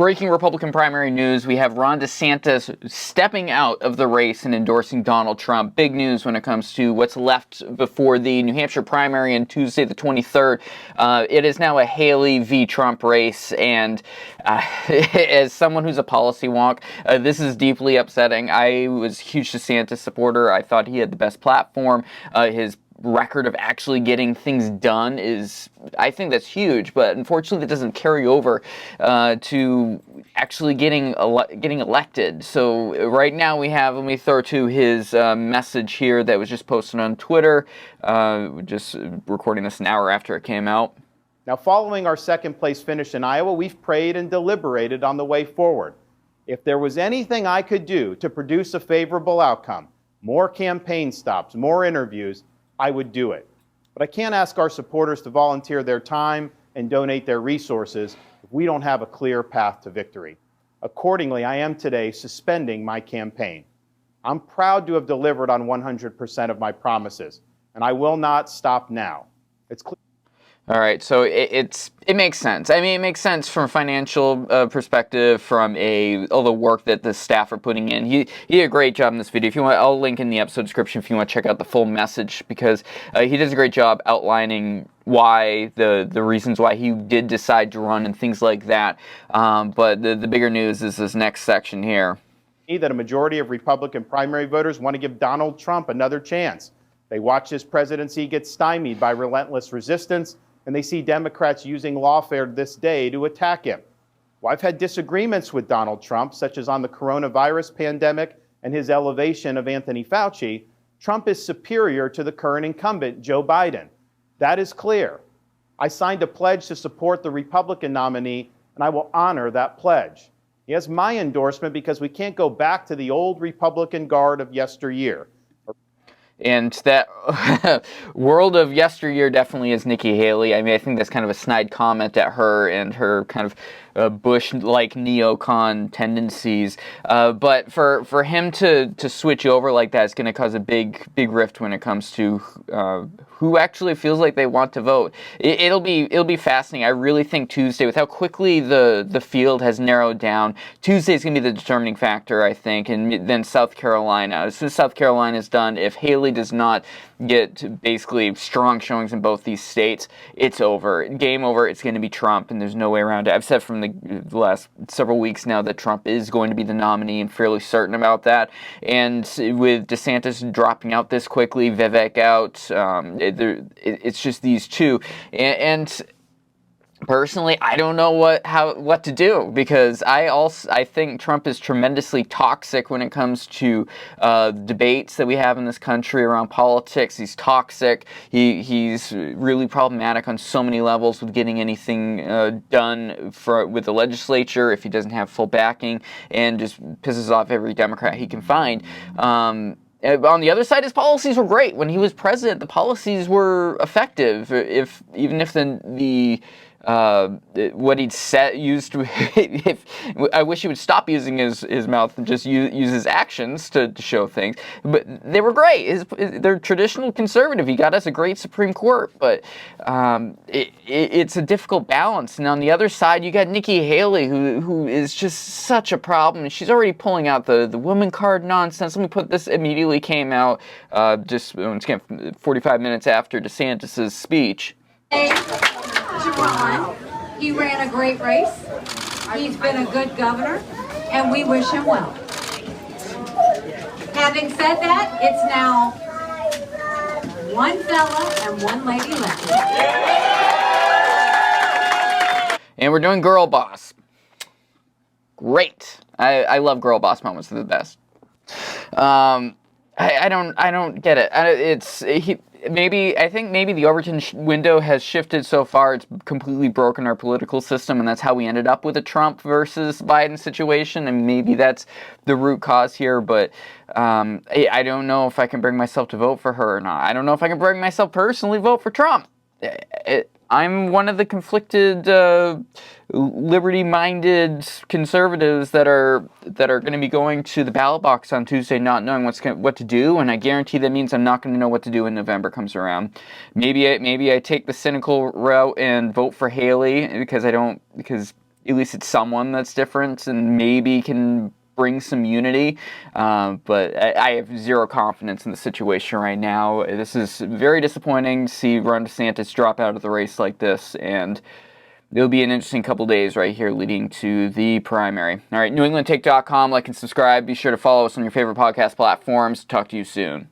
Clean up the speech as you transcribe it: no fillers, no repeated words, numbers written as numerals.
Breaking Republican primary news, we have Ron DeSantis stepping out of the race and endorsing Donald Trump. Big news when it comes to what's left before the New Hampshire primary on Tuesday the 23rd. It is now a Haley v. Trump race, and as someone who's a policy wonk, this is deeply upsetting. I was a huge DeSantis supporter. I thought he had the best platform. His record of actually getting things done is, I think that's huge, but unfortunately that doesn't carry over to actually getting elected. So right now we have, let me throw to his message here that was just posted on Twitter, just recording this an hour after it came out. Now, following our second place finish in Iowa, we've prayed and deliberated on the way forward. If there was anything I could do to produce a favorable outcome, more campaign stops, more interviews, I would do it. But I can't ask our supporters to volunteer their time and donate their resources if we don't have a clear path to victory. Accordingly, I am today suspending my campaign. I'm proud to have delivered on 100% of my promises, and I will not stop now. It's clear. All right, so it makes sense. I mean, it makes sense from a financial perspective, from all the work that the staff are putting in. He did a great job in this video. If you want, I'll link in the episode description if you want to check out the full message, because he does a great job outlining why the reasons why he did decide to run and things like that. But the bigger news is this next section here. That a majority of Republican primary voters want to give Donald Trump another chance. They watch his presidency get stymied by relentless resistance, and they see Democrats using lawfare this day to attack him. Well, I've had disagreements with Donald Trump, such as on the coronavirus pandemic and his elevation of Anthony Fauci. Trump is superior to the current incumbent, Joe Biden. That is clear. I signed a pledge to support the Republican nominee, and I will honor that pledge. He has my endorsement because we can't go back to the old Republican guard of yesteryear. And that world of yesteryear definitely is Nikki Haley. I mean, I think that's kind of a snide comment at her and her kind of Bush-like neocon tendencies. But for him to switch over like that is going to cause a big rift when it comes to who actually feels like they want to vote. It'll be fascinating. I really think Tuesday, with how quickly the field has narrowed down, Tuesday is going to be the determining factor, I think, and then South Carolina. As soon as South Carolina is done, if Haley does not get basically strong showings in both these states, it's over. Game over. It's going to be Trump, and there's no way around it. I've said from the last several weeks now that Trump is going to be the nominee, and fairly certain about that. And with DeSantis dropping out this quickly, Vivek out, it's just these two. And personally, I don't know what to do, because I think Trump is tremendously toxic when it comes to debates that we have in this country around politics. He's toxic. He's really problematic on so many levels with getting anything done with the legislature if he doesn't have full backing, and just pisses off every Democrat he can find. On the other side, his policies were great. When he was president, the policies were effective. Even if what he'd used to, I wish he would stop using his mouth and just use his actions to show things. But they were great. They're traditional conservative. He got us a great Supreme Court, but it's a difficult balance. And on the other side, you got Nikki Haley, who is just such a problem. She's already pulling out the woman card nonsense. Let me put this immediately came out just 45 minutes after DeSantis' speech. He ran a great race. He's been a good governor, and we wish him well. Having said that, it's now one fella and one lady left. And we're doing Girlboss. Great. I love Girlboss moments. They're the best. I don't get it. I think maybe the Overton window has shifted so far, it's completely broken our political system, and that's how we ended up with a Trump versus Biden situation, and maybe that's the root cause here, but I don't know if I can bring myself to vote for her or not. I don't know if I can bring myself personally to vote for Trump. I'm one of the conflicted, liberty-minded conservatives that are going to be going to the ballot box on Tuesday, not knowing what to do, and I guarantee that means I'm not going to know what to do when November comes around. Maybe I take the cynical route and vote for Haley because at least it's someone that's different and maybe can bring some unity. But I have zero confidence in the situation right now. This is very disappointing to see Ron DeSantis drop out of the race like this, and it'll be an interesting couple days right here leading to the primary. All right, NewEnglandTake.com, like and subscribe. Be sure to follow us on your favorite podcast platforms. Talk to you soon.